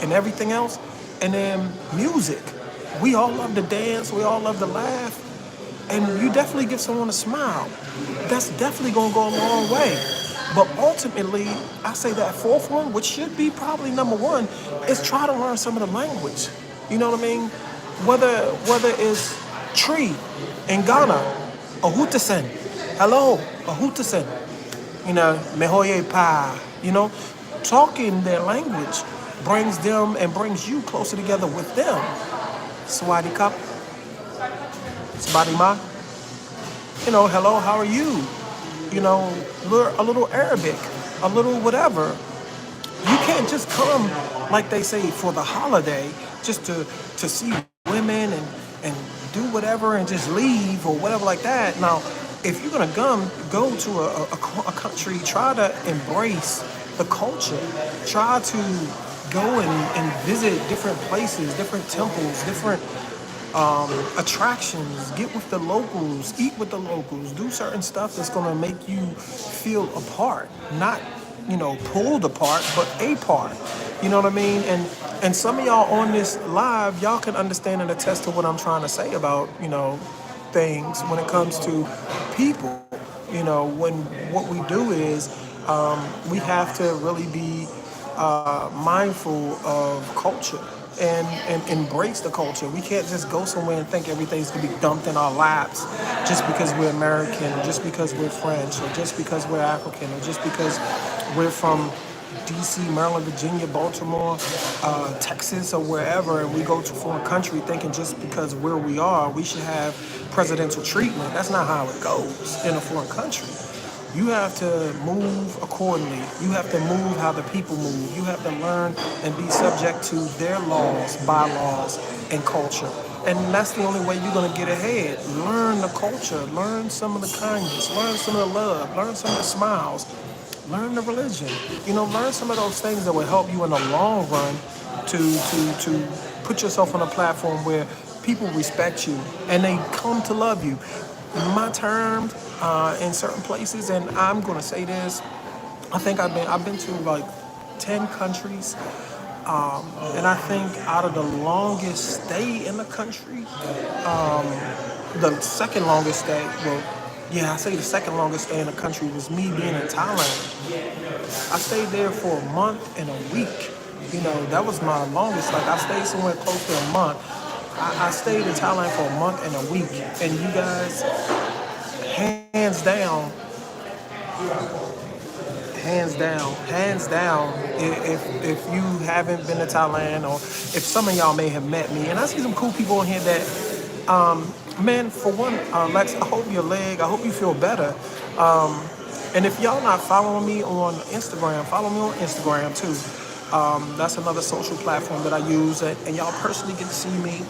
and everything else. And then music. We all love to dance. We all love to laugh. And you definitely give someone a smile. That's definitely going to go a long way. But ultimately, I say that fourth one, which should be probably number one, is try to learn some of the language. You know what I mean? Whether it's tree in Ghana, ahutasen, hello, ahutasen, mehoye pa, talking their language brings them and brings you closer together with them. Swadi kap, Swadi ma, hello, how are you? A little Arabic, a little whatever. You can't just come, like they say, for the holiday, just to see women and do whatever and just leave or whatever like that. Now, if you're gonna go to a country, try to embrace the culture. Try to go and visit different places, different temples, different attractions. Get with the locals, eat with the locals, do certain stuff that's gonna make you feel a part, not pulled apart, but a part. You know what I mean? And some of y'all on this live, y'all can understand and attest to what I'm trying to say about things when it comes to people. When what we do is we have to really be mindful of culture and embrace the culture. We can't just go somewhere and think everything's gonna be dumped in our laps just because we're American, or just because we're French, or just because we're African, or just because we're from DC, Maryland, Virginia, Baltimore, Texas, or wherever, and we go to a foreign country thinking just because where we are, we should have presidential treatment. That's not how it goes in a foreign country. You have to move accordingly. You have to move how the people move. You have to learn and be subject to their laws, bylaws, and culture. And that's the only way you're going to get ahead. Learn the culture. Learn some of the kindness. Learn some of the love. Learn some of the smiles. Learn the religion. Learn some of those things that will help you in the long run to put yourself on a platform where people respect you and they come to love you. My terms in certain places, and I'm gonna say this, I think I've been to like 10 countries, and I think out of the longest stay in the country, the second longest stay, I say the second longest stay in the country was me being in Thailand. I stayed there for a month and a week. That was my longest. Like I stayed somewhere close to a month. I stayed in Thailand for a month and a week, and you guys, hands down, if you haven't been to Thailand, or if some of y'all may have met me, and I see some cool people in here that, man, for one, Lex, I hope your leg, I hope you feel better. And if y'all not following me on Instagram, follow me on Instagram too. That's another social platform that I use, and y'all personally get to see me.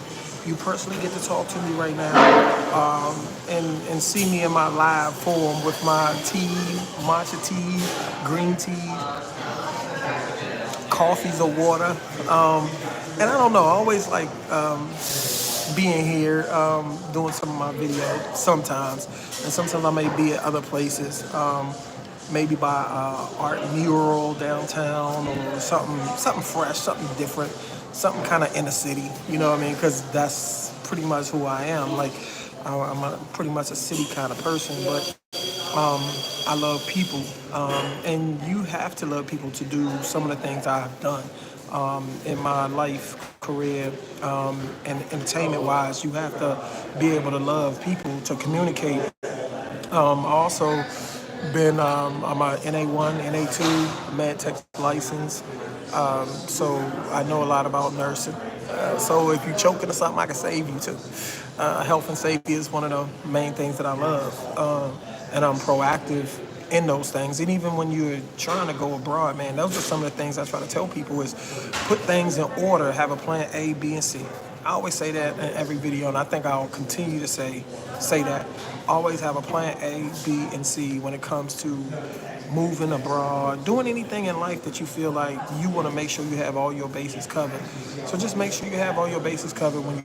You personally get to talk to me right now, and see me in my live form with my tea, matcha tea, green tea, coffees or water. And I don't know, I always like being here, doing some of my videos sometimes, and sometimes I may be at other places. Maybe by art mural downtown or something fresh, something different, something kind of inner city. You know what I mean? Because that's pretty much who I am. Like I'm pretty much a city kind of person, but I love people, and you have to love people to do some of the things I've done in my life, career, and entertainment-wise. You have to be able to love people to communicate. Also. I'm a NA1, NA2 med tech license, so I know a lot about nursing. So if you're choking or something, I can save you too. Health and safety is one of the main things that I love, and I'm proactive in those things. And even when you're trying to go abroad, man, those are some of the things I try to tell people is put things in order, have a plan A, B, and C. I always say that in every video, and I think I'll continue to say that. Always have a plan A, B, and C when it comes to moving abroad, doing anything in life that you feel like you want to make sure you have all your bases covered. So just make sure you have all your bases covered when you.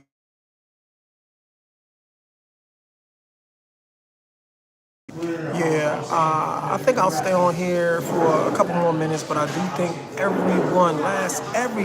Yeah, I think I'll stay on here for a couple more minutes, but I do think every